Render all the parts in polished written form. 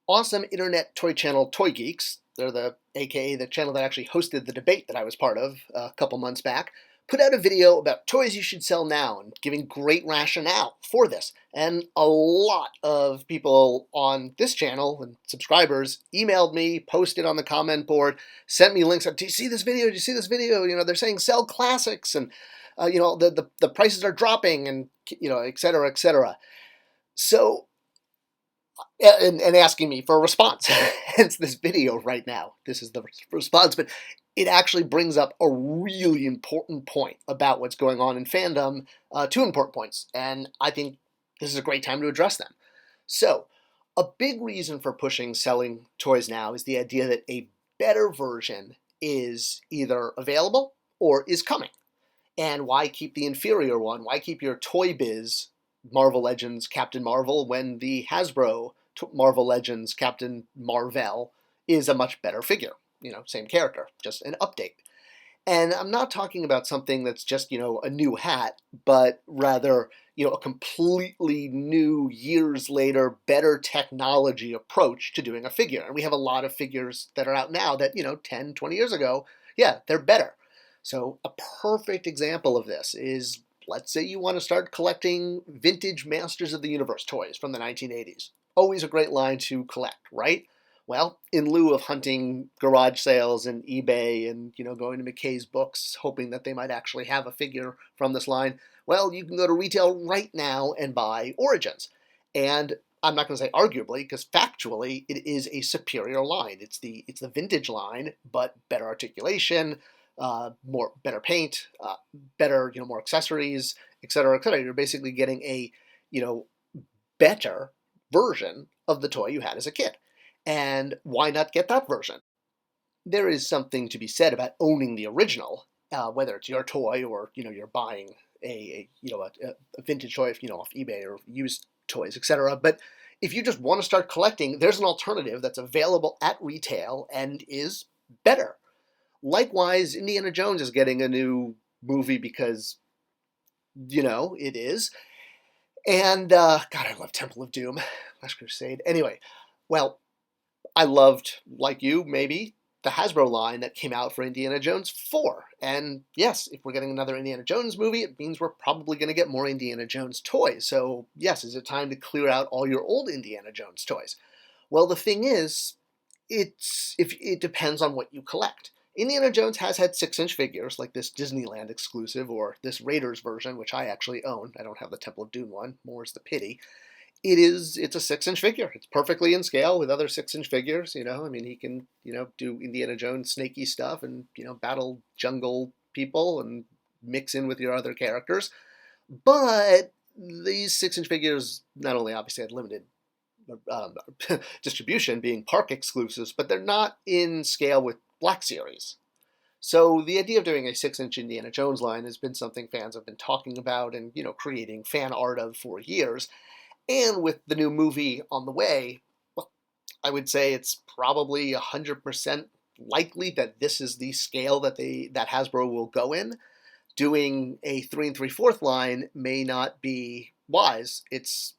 awesome internet toy channel Toy Geeks, they're the aka the channel that actually hosted the debate that I was part of a couple months back, put out a video about toys you should sell now and giving great rationale for this. And a lot of people on this channel and subscribers emailed me, posted on the comment board, sent me links. Do you see this video? Do you see this video? You know, they're saying sell classics and the prices are dropping and et cetera, et cetera. So and asking me for a response. Hence this video right now. This is the response, but it actually brings up a really important point about what's going on in fandom, two important points, and I think this is a great time to address them. So, a big reason for pushing selling toys now is the idea that a better version is either available or is coming. And why keep the inferior one? Why keep your Toy Biz Marvel Legends Captain Marvel when the Hasbro Marvel Legends Captain Marvel is a much better figure? Same character, just an update. And I'm not talking about something that's just, a new hat, but rather, a completely new, years later, better technology approach to doing a figure. And we have a lot of figures that are out now that, 10, 20 years ago, yeah, they're better. So a perfect example of this is, let's say you want to start collecting vintage Masters of the Universe toys from the 1980s. Always a great line to collect, right? Well, in lieu of hunting garage sales and eBay and, going to McKay's Books, hoping that they might actually have a figure from this line, well, you can go to retail right now and buy Origins. And I'm not going to say arguably, because factually, it is a superior line. It's the vintage line, but better articulation, better paint, better, more accessories, et cetera, et cetera. You're basically getting a, better version of the toy you had as a kid. And why not get that version? There is something to be said about owning the original, whether it's your toy or, you're buying a vintage toy, off eBay or used toys, et cetera. But if you just want to start collecting, there's an alternative that's available at retail and is better. Likewise, Indiana Jones is getting a new movie because, it is. And, God, I love Temple of Doom, Last Crusade. Anyway, well, I loved, like you, maybe, the Hasbro line that came out for Indiana Jones 4. And yes, if we're getting another Indiana Jones movie, it means we're probably going to get more Indiana Jones toys. So, yes, is it time to clear out all your old Indiana Jones toys? Well, the thing is, it depends on what you collect. Indiana Jones has had 6-inch figures, like this Disneyland exclusive, or this Raiders version, which I actually own. I don't have the Temple of Doom one, more's the pity. It's a 6-inch figure. It's perfectly in scale with other 6-inch figures, he can, do Indiana Jones snaky stuff and, battle jungle people and mix in with your other characters. But these 6-inch figures not only obviously had limited distribution, being park exclusives, but they're not in scale with Black Series. So the idea of doing a 6-inch Indiana Jones line has been something fans have been talking about and, creating fan art of for years. And with the new movie on the way, well, I would say it's probably 100% likely that this is the scale that Hasbro will go in. Doing a 3 3/4 line may not be wise. It's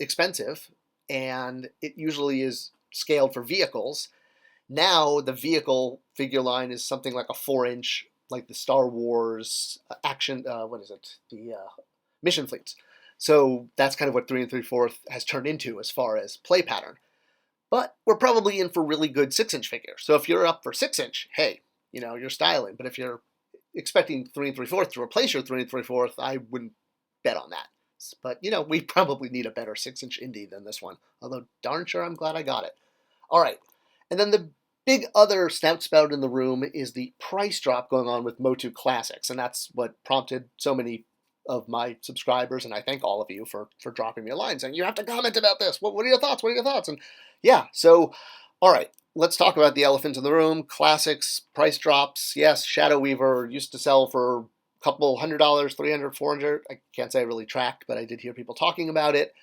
expensive, and it usually is scaled for vehicles. Now the vehicle figure line is something like a 4-inch, like the Star Wars action. What is it? The mission fleets. So that's kind of what 3 3/4 has turned into as far as play pattern. But we're probably in for really good 6-inch figures. So if you're up for 6-inch, hey, you're styling. But if you're expecting 3 3/4 to replace your 3 3/4, I wouldn't bet on that. But, we probably need a better 6-inch indie than this one. Although, darn sure I'm glad I got it. All right. And then the big other stout spout in the room is the price drop going on with MOTU Classics. And that's what prompted so many of my subscribers, and I thank all of you for dropping me a line saying, you have to comment about this. What are your thoughts? What are your thoughts? And yeah, so, all right. Let's talk about the elephant in the room. Classics, price drops. Yes, Shadow Weaver used to sell for couple $100, $300, $400. I can't say I really tracked, but I did hear people talking about it.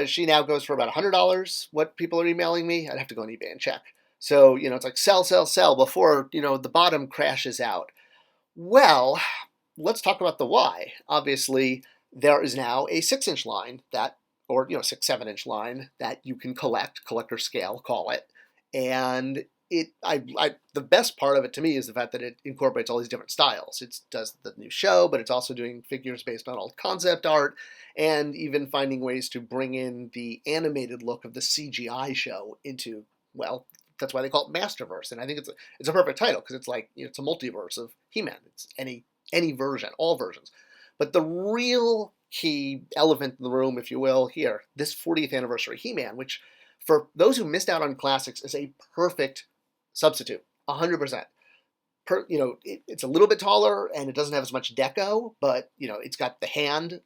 She now goes for about $100. What people are emailing me, I'd have to go on eBay and check. So, it's like sell, sell, sell before, the bottom crashes out. Well, let's talk about the why. Obviously, there is now a 6-inch line that or 6-7 inch line that you can collect, collector scale, call it. And the best part of it to me is the fact that it incorporates all these different styles. It does the new show, but it's also doing figures based on old concept art, and even finding ways to bring in the animated look of the CGI show into, well, that's why they call it Masterverse. And I think it's a perfect title, because it's like, it's a multiverse of He-Man. It's any version, all versions. But the real key elephant in the room, if you will, here, this 40th anniversary He-Man, which for those who missed out on classics is a perfect substitute, 100%. It's a little bit taller and it doesn't have as much deco, but it's got the hand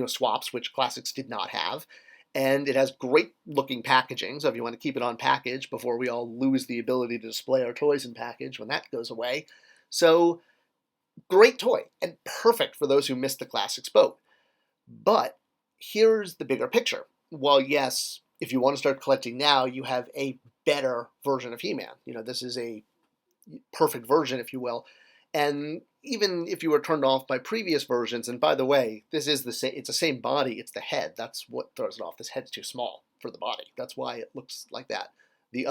swaps, which classics did not have. And it has great looking packaging, so if you want to keep it on package before we all lose the ability to display our toys in package when that goes away. So, great toy, and perfect for those who missed the classics boat. But here's the bigger picture. While yes, if you want to start collecting now, you have a better version of He-Man. This is a perfect version, if you will. And even if you were turned off by previous versions, and by the way, this is the same, it's the same body, it's the head. That's what throws it off. This head's too small for the body. That's why it looks like that. The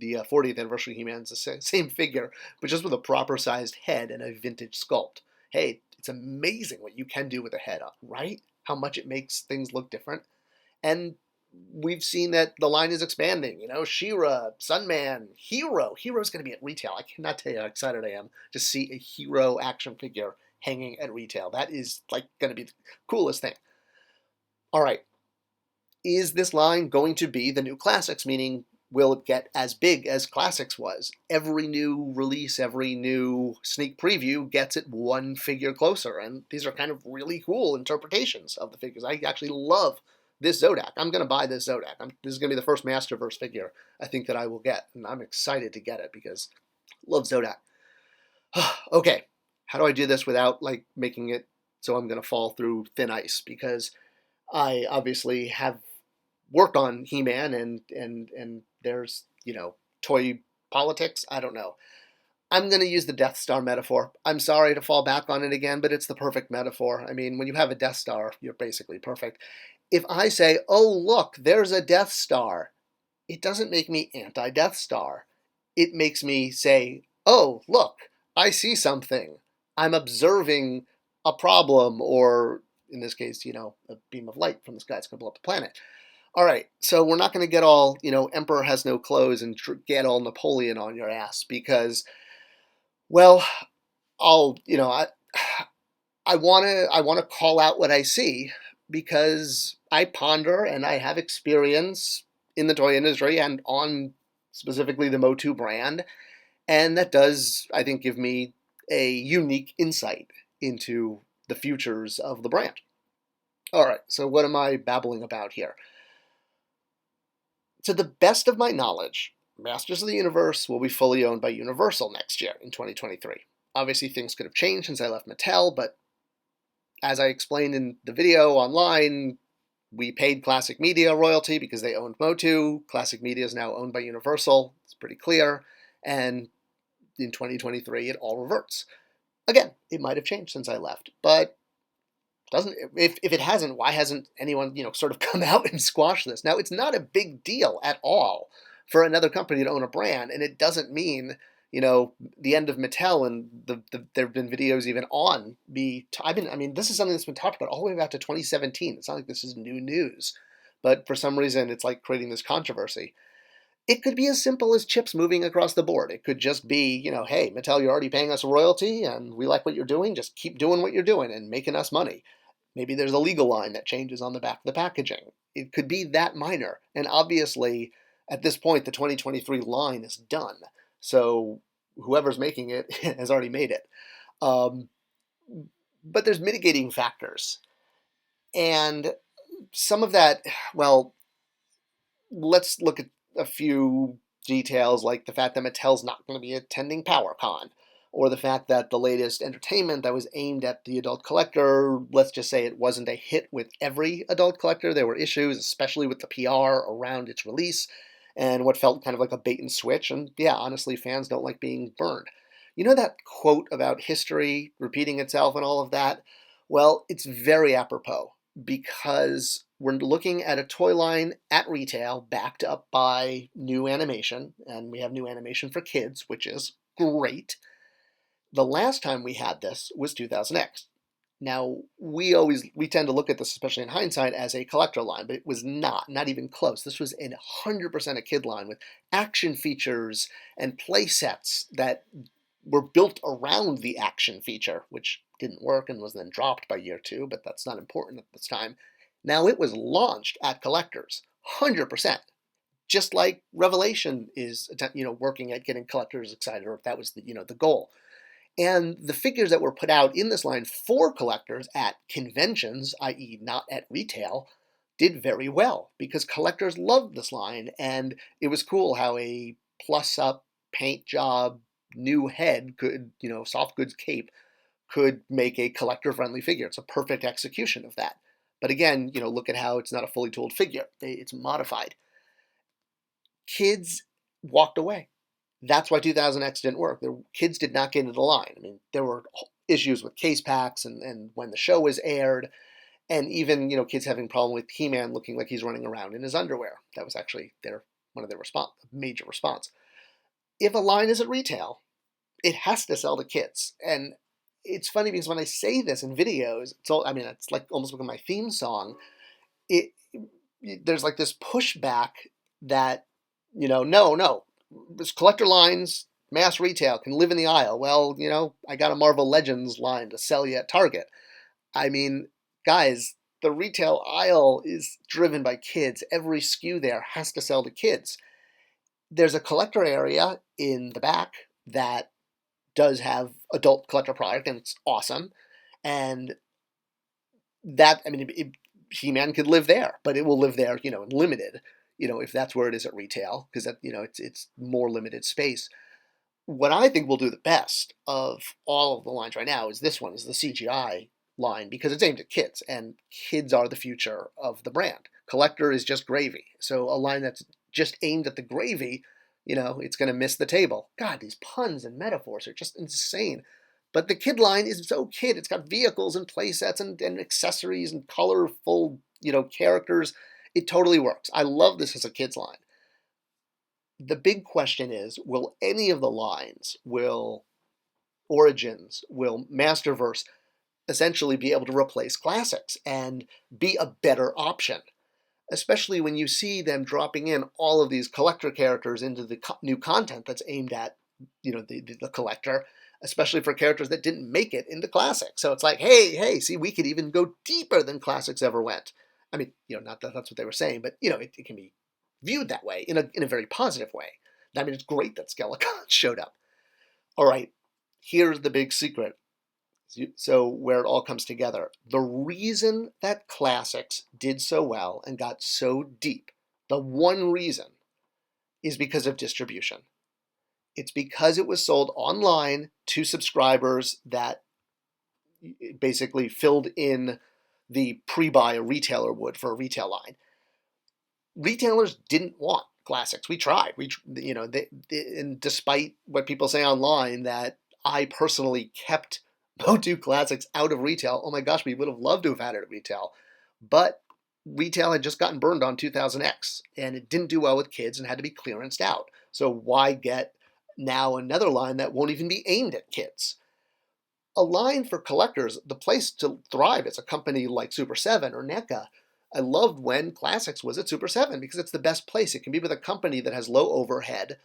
40th anniversary He-Man's the same figure, but just with a proper sized head and a vintage sculpt. Hey, it's amazing what you can do with a head up, right? How much it makes things look different. And we've seen that the line is expanding. She-Ra, Sunman, Hero. Hero's going to be at retail. I cannot tell you how excited I am to see a Hero action figure hanging at retail. That is going to be the coolest thing. All right. Is this line going to be the new classics? Meaning, will it get as big as classics was? Every new release, every new sneak preview gets it one figure closer. And these are kind of really cool interpretations of the figures. I actually love this Zodak. I'm going to buy this Zodak. This is going to be the first Masterverse figure I think that I will get. And I'm excited to get it because I love Zodak. Okay, how do I do this without making it so I'm going to fall through thin ice? Because I obviously have worked on He-Man and there's, toy politics. I don't know. I'm going to use the Death Star metaphor. I'm sorry to fall back on it again, but it's the perfect metaphor. I mean, when you have a Death Star, you're basically perfect. If I say, oh, look, there's a Death Star, it doesn't make me anti-Death Star. It makes me say, oh, look, I see something. I'm observing a problem, or in this case, a beam of light from the sky. It's going to blow up the planet. All right, so we're not going to get all, Emperor has no clothes and get all Napoleon on your ass because, well, I want to call out what I see because I ponder and I have experience in the toy industry and on specifically the MOTU brand, and that does, I think, give me a unique insight into the futures of the brand. All right, so what am I babbling about here? To the best of my knowledge, Masters of the Universe will be fully owned by Universal next year in 2023. Obviously, things could have changed since I left Mattel, but as I explained in the video online, we paid Classic Media royalty because they owned MOTU. Classic Media is now owned by Universal. It's pretty clear. And in 2023, it all reverts. Again, it might have changed since I left, but if it hasn't, why hasn't anyone sort of come out and squashed this? Now, it's not a big deal at all for another company to own a brand, and it doesn't mean the end of Mattel, and there have been videos even on this is something that's been talked about all the way back to 2017. It's not like this is new news, but for some reason it's creating this controversy. It could be as simple as chips moving across the board. It could just be, hey, Mattel, you're already paying us a royalty and we like what you're doing. Just keep doing what you're doing and making us money. Maybe there's a legal line that changes on the back of the packaging. It could be that minor. And obviously, at this point, the 2023 line is done. So whoever's making it has already made it. But there's mitigating factors. And some of that, well, let's look at a few details like the fact that Mattel's not going to be attending PowerCon, or the fact that the latest entertainment that was aimed at the adult collector, let's just say it wasn't a hit with every adult collector. There were issues, especially with the PR around its release, and what felt kind of like a bait and switch. And yeah, honestly, fans don't like being burned. You know that quote about history repeating itself and all of that? Well, it's very apropos because We're looking at a toy line at retail backed up by new animation, and we have new animation for kids, which is great. The last time we had this was 2000X. Now, we tend to look at this, especially in hindsight, as a collector line, but it was not even close. This was 100% a kid line with action features and play sets that were built around the action feature, which didn't work and was then dropped by year 2, but that's not important at this time. Now it was launched at collectors, 100%, just like Revelation is, working at getting collectors excited, or if that was the goal. And the figures that were put out in this line for collectors at conventions, i.e. not at retail, did very well because collectors loved this line, and it was cool how a plus-up paint job new head could, soft goods cape, could make a collector-friendly figure. It's a perfect execution of that. But again, look at how it's not a fully tooled figure. It's modified. Kids walked away. That's why 2000X didn't work. The kids did not get into the line. I mean, there were issues with case packs and when the show was aired, and even kids having a problem with He-Man looking like he's running around in his underwear. That was actually one of their major response. If a line is at retail, it has to sell to kids. And it's funny because when I say this in videos, it's like almost become my theme song. There's like this pushback that no, this collector lines, mass retail, can live in the aisle. Well, I got a Marvel Legends line to sell you at Target. I mean, guys, the retail aisle is driven by kids. Every SKU there has to sell to kids. There's a collector area in the back that does have adult collector product, and it's awesome. And that, He-Man could live there, but it will live there, in limited, if that's where it is at retail, because that, it's more limited space. What I think will do the best of all of the lines right now is this one, is the CGI line, because it's aimed at kids, and kids are the future of the brand. Collector is just gravy. So a line that's just aimed at the gravy, it's going to miss the table. God, these puns and metaphors are just insane. But the kid line is so kid. It's got vehicles and play sets and accessories and colorful, characters. It totally works. I love this as a kid's line. The big question is, will any of the lines, will Origins, will Masterverse essentially be able to replace classics and be a better option? Especially when you see them dropping in all of these collector characters into the new content that's aimed at, the collector, especially for characters that didn't make it into classics. So it's like, hey, see, we could even go deeper than classics ever went. I mean, not that that's what they were saying, but, it can be viewed that way in a very positive way. I mean, it's great that Skelecon showed up. All right, here's the big secret. So where it all comes together. The reason that classics did so well and got so deep, the one reason, is because of distribution. It's because it was sold online to subscribers that basically filled in the pre-buy a retailer would for a retail line. Retailers didn't want classics. We tried. And despite what people say online, that I personally kept MOTU classics out of retail. Oh my gosh, we would have loved to have had it at retail. But retail had just gotten burned on 2000X, and it didn't do well with kids and had to be clearanced out. So why get now another line that won't even be aimed at kids? A line for collectors, the place to thrive is a company like Super 7 or NECA. I loved when Classics was at Super 7 because it's the best place. It can be with a company that has low overhead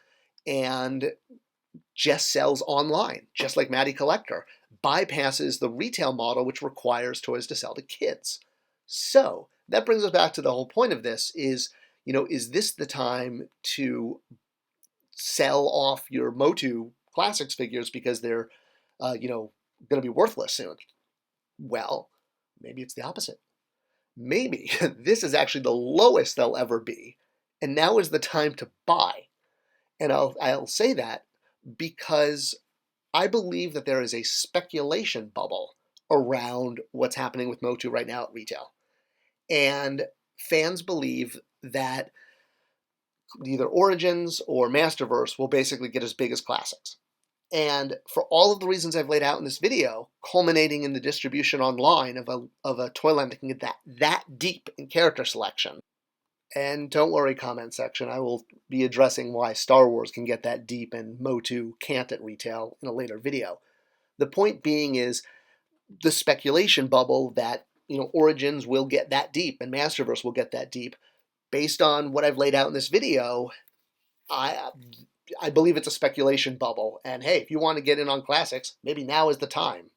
and just sells online, just like Matty Collector, bypasses the retail model, which requires toys to sell to kids. So that brings us back to the whole point of this is this the time to sell off your MOTU Classics figures because they're, going to be worthless soon? Well, maybe it's the opposite. Maybe this is actually the lowest they'll ever be, and now is the time to buy. And I'll say that because I believe that there is a speculation bubble around what's happening with MOTU right now at retail. And fans believe that either Origins or Masterverse will basically get as big as Classics. And for all of the reasons I've laid out in this video, culminating in the distribution online of a toy line that can get that deep in character selection. And don't worry, comment section, I will be addressing why Star Wars can get that deep and MOTU can't at retail in a later video. The point being is the speculation bubble that Origins will get that deep and Masterverse will get that deep. Based on what I've laid out in this video, I believe it's a speculation bubble. And hey, if you want to get in on classics, maybe now is the time.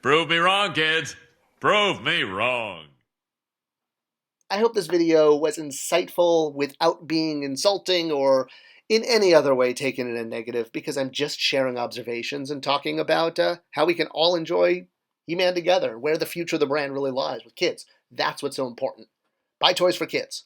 Prove me wrong, kids. Prove me wrong. I hope this video was insightful without being insulting or in any other way taken in a negative, because I'm just sharing observations and talking about how we can all enjoy He-Man together, where the future of the brand really lies with kids. That's what's so important. Buy toys for kids.